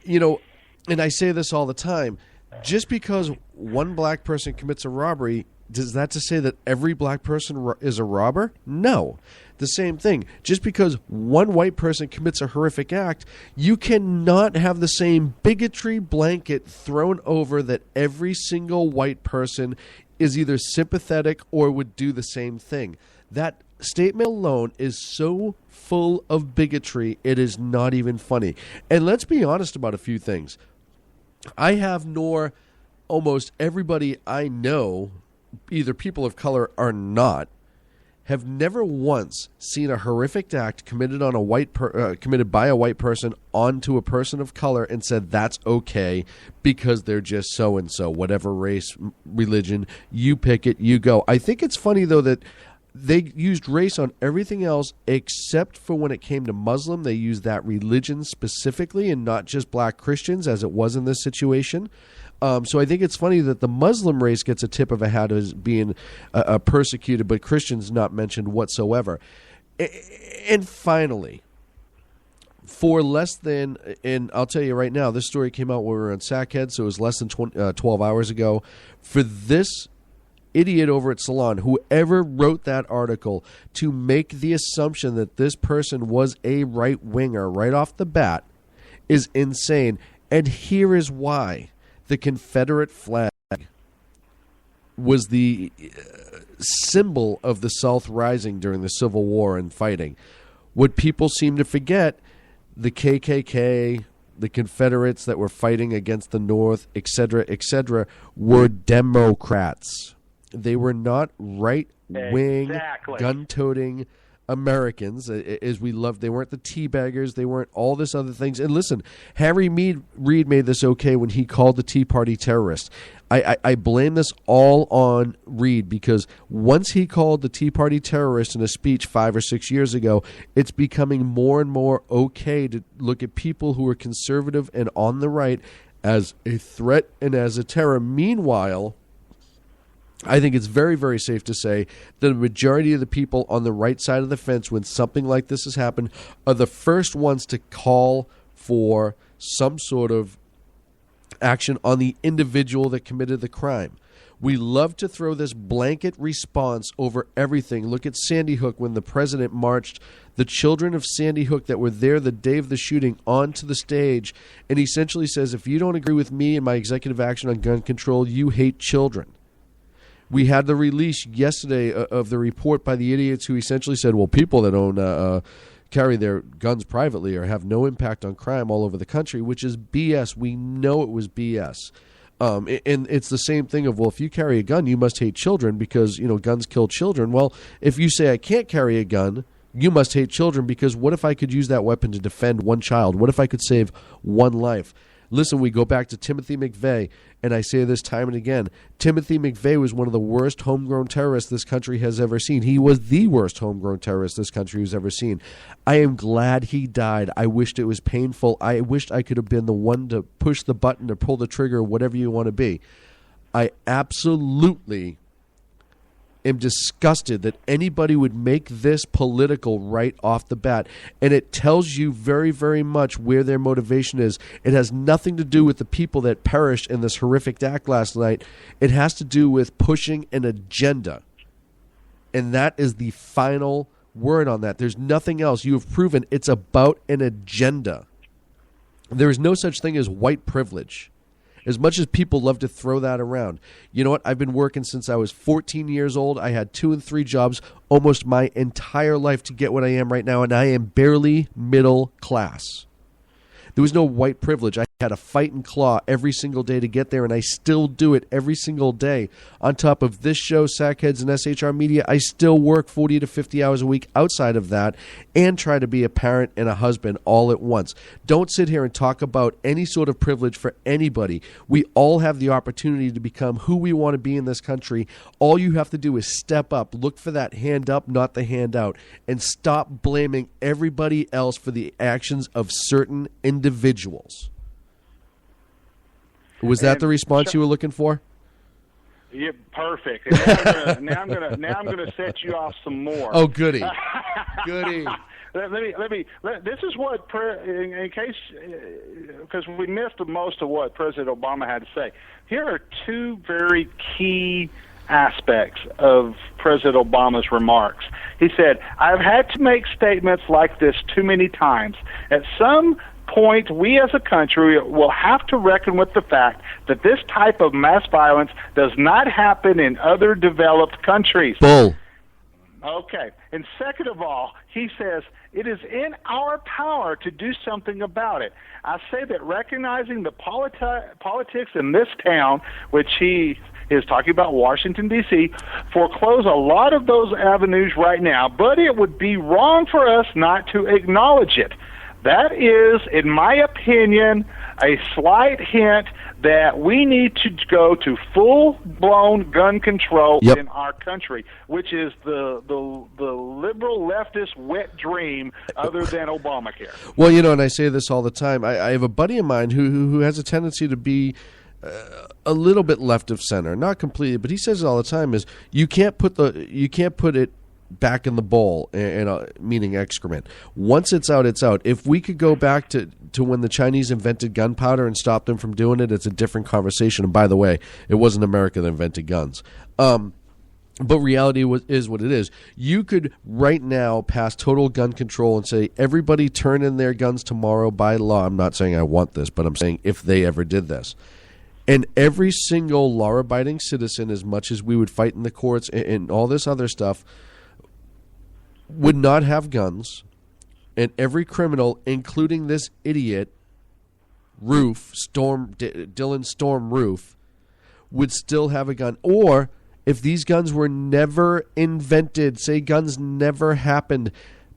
and I say this all the time, just because one black person commits a robbery, does that to say that every black person is a robber? No. The same thing. Just because one white person commits a horrific act, you cannot have the same bigotry blanket thrown over that every single white person is either sympathetic or would do the same thing. That statement alone is so full of bigotry, it is not even funny. And let's be honest about a few things. I have, nor almost everybody I know, either people of color or not, have never once seen a horrific act committed on committed by a white person onto a person of color and said that's okay because they're just so and so, whatever race, religion, you pick it, you go. I think it's funny though that they used race on everything else except for when it came to Muslim. They used that religion specifically and not just black Christians as it was in this situation. So I think it's funny that the Muslim race gets a tip of a hat as being persecuted, but Christians not mentioned whatsoever. And finally, for less than, and I'll tell you right now, this story came out when we were on Sackhead, so it was less than 12 hours ago. For this idiot over at Salon, whoever wrote that article, to make the assumption that this person was a right-winger right off the bat is insane. And here is why. The Confederate flag was the symbol of the South rising during the Civil War and fighting. What people seem to forget, the KKK, the Confederates that were fighting against the North, etc., were Democrats. They were not right-wing, gun-toting Americans, as we love. They weren't the teabaggers. They weren't all this other things. And listen, Harry Reid made this okay when he called the Tea Party terrorists. I blame this all on Reid because once he called the Tea Party terrorists in a speech 5 or 6 years ago, it's becoming more and more okay to look at people who are conservative and on the right as a threat and as a terror. Meanwhile, I think it's very, very safe to say that the majority of the people on the right side of the fence when something like this has happened are the first ones to call for some sort of action on the individual that committed the crime. We love to throw this blanket response over everything. Look at Sandy Hook when the president marched the children of Sandy Hook that were there the day of the shooting onto the stage and essentially says, if you don't agree with me and my executive action on gun control, you hate children. We had the release yesterday of the report by the idiots who essentially said, well, people that own carry their guns privately or have no impact on crime all over the country, which is BS. We know it was BS. And it's the same thing of, well, if you carry a gun, you must hate children because, guns kill children. Well, if you say I can't carry a gun, you must hate children because what if I could use that weapon to defend one child? What if I could save one life? Listen, we go back to Timothy McVeigh, and I say this time and again. Timothy McVeigh was one of the worst homegrown terrorists this country has ever seen. He was the worst homegrown terrorist this country has ever seen. I am glad he died. I wished it was painful. I wished I could have been the one to push the button or pull the trigger, whatever you want to be. I absolutely am disgusted that anybody would make this political right off the bat. And it tells you very, very much where their motivation is. It has nothing to do with the people that perished in this horrific act last night. It has to do with pushing an agenda. And that is the final word on that. There's nothing else. You have proven it's about an agenda. There is no such thing as white privilege. As much as people love to throw that around. You know what? I've been working since I was 14 years old. I had 2 and 3 jobs almost my entire life to get what I am right now, and I am barely middle class. There was no white privilege. I had to fight and claw every single day to get there, and I still do it every single day. On top of this show, Sackheads and SHR Media, I still work 40 to 50 hours a week outside of that and try to be a parent and a husband all at once. Don't sit here and talk about any sort of privilege for anybody. We all have the opportunity to become who we want to be in this country. All you have to do is step up, look for that hand up, not the hand out, and stop blaming everybody else for the actions of certain individuals. Was that the response you were looking for? Yeah, perfect. And now I'm gonna set you off some more. Oh, goody, goody. Let me. This is what, in case, because we missed most of what President Obama had to say. Here are 2 very key aspects of President Obama's remarks. He said, "I've had to make statements like this too many times. At some point, we as a country will have to reckon with the fact that this type of mass violence does not happen in other developed countries." Bull. Okay. And second of all, he says, it is in our power to do something about it. I say that recognizing the politics in this town, which he is talking about Washington, D.C., foreclose a lot of those avenues right now, but it would be wrong for us not to acknowledge it. That is, in my opinion, a slight hint that we need to go to full-blown gun control in our country, which is the liberal leftist wet dream other than Obamacare. Well, you know, and I say this all the time. I have a buddy of mine who has a tendency to be a little bit left of center, not completely, but he says it all the time: is you can't put it back in the bowl, and meaning excrement. Once it's out, it's out. If we could go back to when the Chinese invented gunpowder and stopped them from doing it, it's a different conversation. And by the way, it wasn't America that invented guns. But reality is what it is. You could right now pass total gun control and say, everybody turn in their guns tomorrow by law. I'm not saying I want this, but I'm saying if they ever did this. And every single law-abiding citizen, as much as we would fight in the courts and all this other stuff, would not have guns, and every criminal, including this idiot, Dylan Storm Roof, would still have a gun. Or if these guns were never invented, say guns never happened,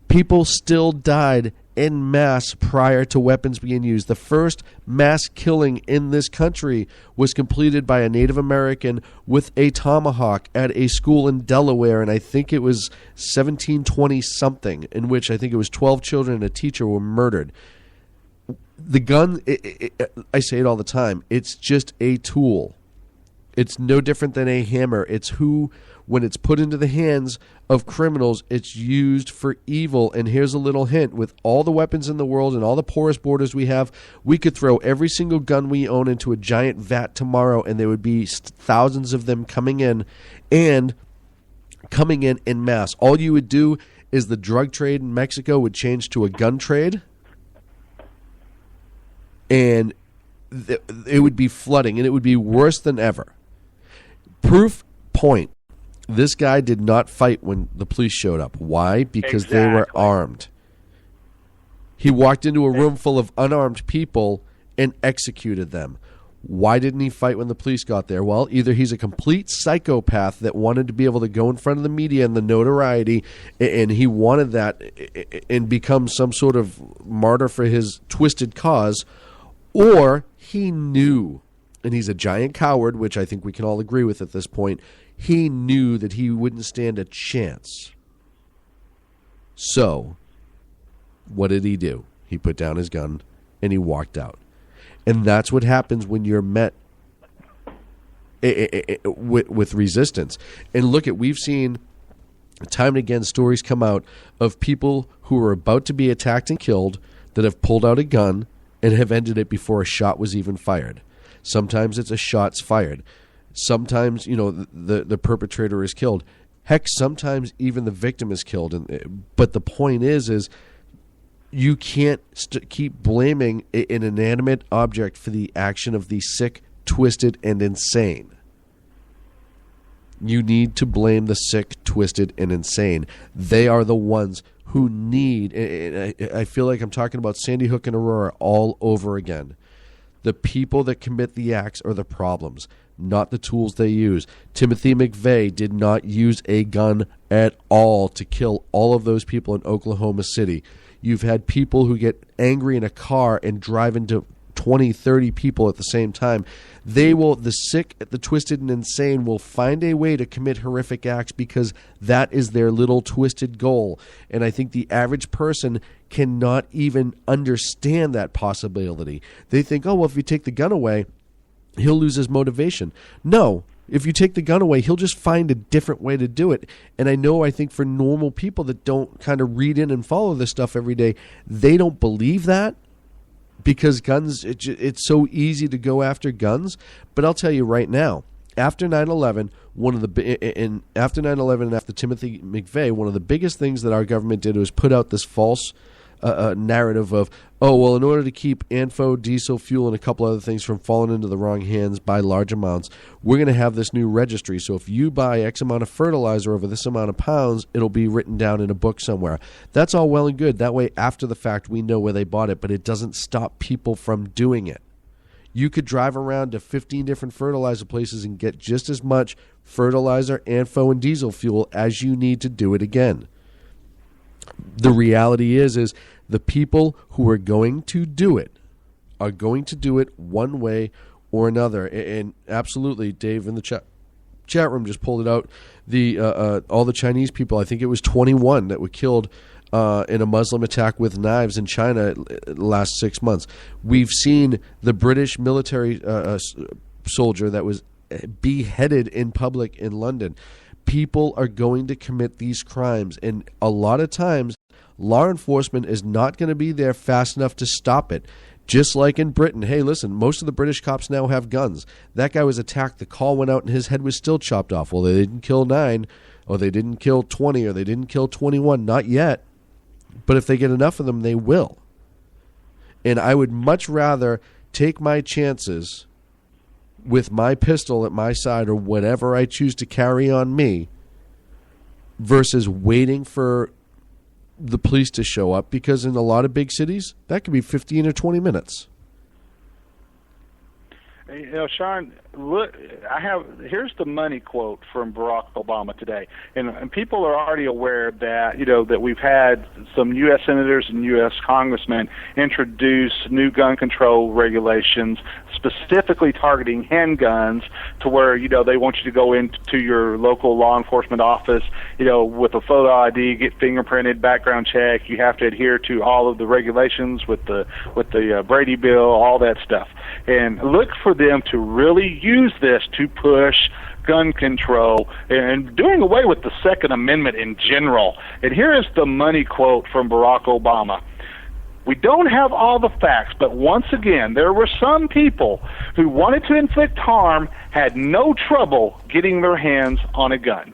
people still died en masse prior to weapons being used. The first mass killing in this country was completed by a Native American with a tomahawk at a school in Delaware, and I think it was 1720-something, in which I think it was 12 children and a teacher were murdered. The gun, I say it all the time, it's just a tool. It's no different than a hammer. It's when it's put into the hands of criminals, it's used for evil. And here's a little hint. With all the weapons in the world and all the porous borders we have, we could throw every single gun we own into a giant vat tomorrow, and there would be thousands of them coming in en masse. All you would do is the drug trade in Mexico would change to a gun trade, and it would be flooding, and it would be worse than ever. Proof point. This guy did not fight when the police showed up. Why? Because they were armed. He walked into a room full of unarmed people and executed them. Why didn't he fight when the police got there? Well, either he's a complete psychopath that wanted to be able to go in front of the media and the notoriety, and he wanted that and become some sort of martyr for his twisted cause, or he knew, and he's a giant coward, which I think we can all agree with at this point, he knew that he wouldn't stand a chance. So, what did he do? He put down his gun and he walked out. And that's what happens when you're met with resistance. And look at, we've seen time and again stories come out of people who are about to be attacked and killed that have pulled out a gun and have ended it before a shot was even fired. Sometimes it's a shot's fired. Sometimes, the perpetrator is killed. Heck, sometimes even the victim is killed. But the point is you can't keep blaming an inanimate object for the action of the sick, twisted, and insane. You need to blame the sick, twisted, and insane. They are the ones who need, and I feel like I'm talking about Sandy Hook and Aurora all over again. The people that commit the acts are the problems, not the tools they use. Timothy McVeigh did not use a gun at all to kill all of those people in Oklahoma City. You've had people who get angry in a car and drive into 20, 30 people at the same time. The sick, the twisted, and insane will find a way to commit horrific acts because that is their little twisted goal. And I think the average person cannot even understand that possibility. They think, oh, well, if you take the gun away, he'll lose his motivation. No. If you take the gun away, he'll just find a different way to do it. And I think for normal people that don't kind of read in and follow this stuff every day, they don't believe that because guns, it's so easy to go after guns. But I'll tell you right now, after 9/11, after 9/11 and after Timothy McVeigh, one of the biggest things that our government did was put out this false narrative of, oh, well, in order to keep ANFO, diesel fuel, and a couple other things from falling into the wrong hands by large amounts, we're going to have this new registry. So if you buy X amount of fertilizer over this amount of pounds, it'll be written down in a book somewhere. That's all well and good. That way, after the fact, we know where they bought it, but it doesn't stop people from doing it. You could drive around to 15 different fertilizer places and get just as much fertilizer, ANFO, and diesel fuel as you need to do it again. The reality is the people who are going to do it are going to do it one way or another. And absolutely, Dave in the chat room just pulled it out. All the Chinese people, I think it was 21 that were killed in a Muslim attack with knives in China the last 6 months. We've seen the British military soldier that was beheaded in public in London. People are going to commit these crimes, and a lot of times law enforcement is not going to be there fast enough to stop it. Just like in Britain, hey, listen, most of the British cops now have guns. That guy was attacked, the call went out, and his head was still chopped off. Well, they didn't kill 9, or they didn't kill 20, or they didn't kill 21, not yet. But if they get enough of them, they will. And I would much rather take my chances with my pistol at my side or whatever I choose to carry on me versus waiting for the police to show up, because in a lot of big cities, that could be 15 or 20 minutes. Sean, look, here's the money quote from Barack Obama today, and people are already aware that that we've had some U.S. senators and U.S. congressmen introduce new gun control regulations specifically targeting handguns, to where they want you to go into your local law enforcement office, with a photo ID, get fingerprinted, background check. You have to adhere to all of the regulations with the Brady Bill, all that stuff, and look for them to really use this to push gun control and doing away with the Second Amendment in general. And here is the money quote from Barack Obama. We don't have all the facts, but once again, there were some people who wanted to inflict harm, had no trouble getting their hands on a gun.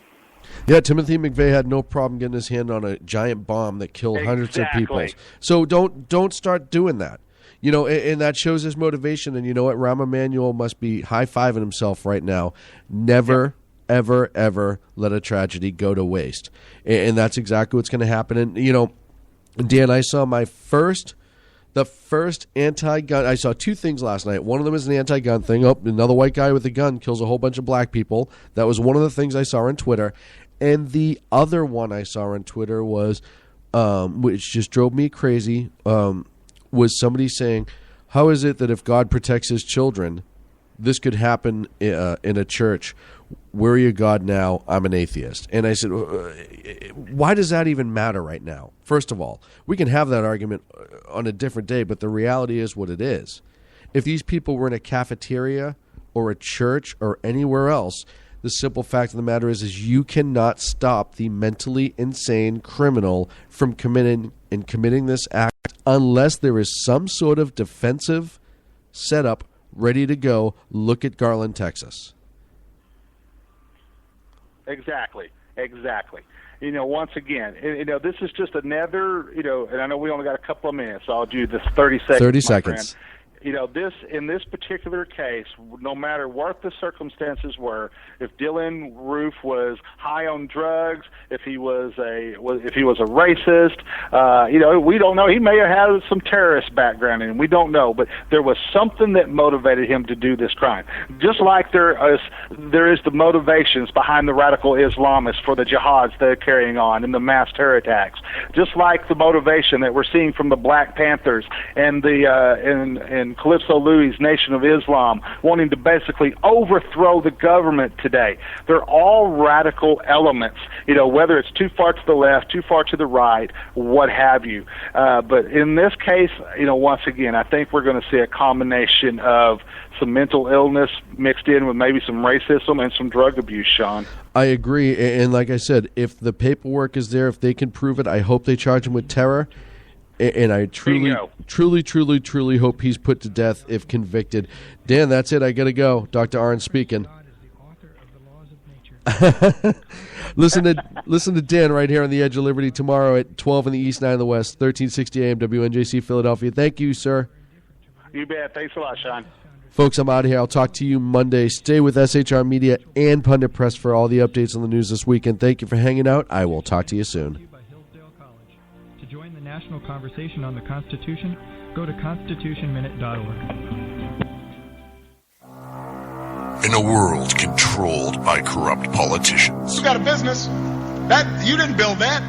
Yeah, Timothy McVeigh had no problem getting his hand on a giant bomb that killed hundreds of people. So don't start doing that. And that shows his motivation. And you know what? Rahm Emanuel must be high-fiving himself right now. Never, ever, ever let a tragedy go to waste. And that's exactly what's going to happen. And, Dan, I saw the first anti-gun. I saw 2 things last night. One of them is an anti-gun thing. Oh, another white guy with a gun kills a whole bunch of black people. That was one of the things I saw on Twitter. And the other one I saw on Twitter was, which just drove me crazy, was somebody saying, how is it that if God protects his children, this could happen in a church? Where are you, God, now? I'm an atheist. And I said, why does that even matter right now? First of all, we can have that argument on a different day, but the reality is what it is. If these people were in a cafeteria or a church or anywhere else. The simple fact of the matter is you cannot stop the mentally insane criminal from committing this act unless there is some sort of defensive setup ready to go. Look at Garland, Texas. Exactly. Once again, this is just another, and I know we only got a couple of minutes, so I'll do this 30 seconds. 30 seconds. In this particular case, no matter what the circumstances were, if Dylan Roof was high on drugs, if he was a racist, we don't know. He may have had some terrorist background in him. We don't know, but there was something that motivated him to do this crime. Just like there is the motivations behind the radical Islamists for the jihads they're carrying on and the mass terror attacks. Just like the motivation that we're seeing from the Black Panthers and the and Calypso Louis' Nation of Islam wanting to basically overthrow the government today. They're all radical elements, whether it's too far to the left, too far to the right, what have you. But in this case, once again, I think we're going to see a combination of some mental illness mixed in with maybe some racism and some drug abuse, Sean. I agree. And like I said, if the paperwork is there, if they can prove it, I hope they charge him with terror. And I truly hope he's put to death if convicted. Dan, that's it. I got to go. Dr. Arnn speaking. Listen to Dan right here on the Edge of Liberty tomorrow at 12 in the East, 9 in the West, 1360 AM WNJC Philadelphia. Thank you, sir. You bet. Thanks a lot, Sean. Folks, I'm out of here. I'll talk to you Monday. Stay with SHR Media and Pundit Press for all the updates on the news this weekend. Thank you for hanging out. I will talk to you soon. To join the national conversation on the Constitution, go to constitutionminute.org. In a world controlled by corrupt politicians, You got a business. You didn't build that.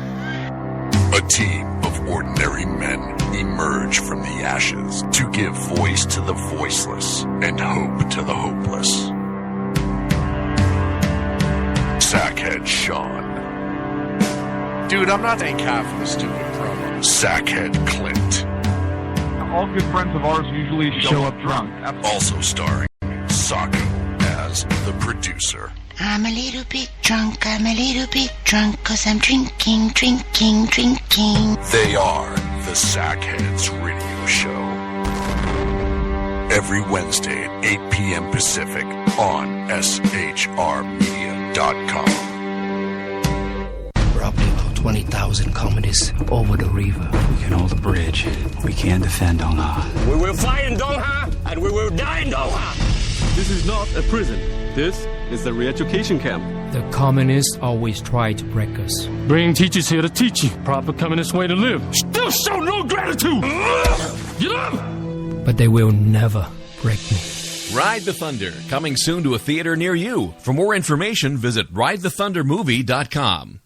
a team of ordinary men emerge from the ashes to give voice to the voiceless and hope to the hopeless. Sackhead Sean. Dude, I'm not saying half of the stupid promo. Sackhead Clint. All good friends of ours usually show up drunk. Also starring Sako as the producer. I'm a little bit drunk, 'cause I'm drinking. They are the Sackheads Radio Show. Every Wednesday at 8 p.m. Pacific on shrmedia.com. Probably about 20,000 communists over the river. We can hold a bridge. We can defend Dongha. We will fight in Dongha, and we will die in Dongha. This is not a prison. This is the re-education camp. The communists always try to break us. Bring teachers here to teach you proper communist way to live. Still show no gratitude. Get up! But they will never break me. Ride the Thunder, coming soon to a theater near you. For more information, visit ridethethundermovie.com.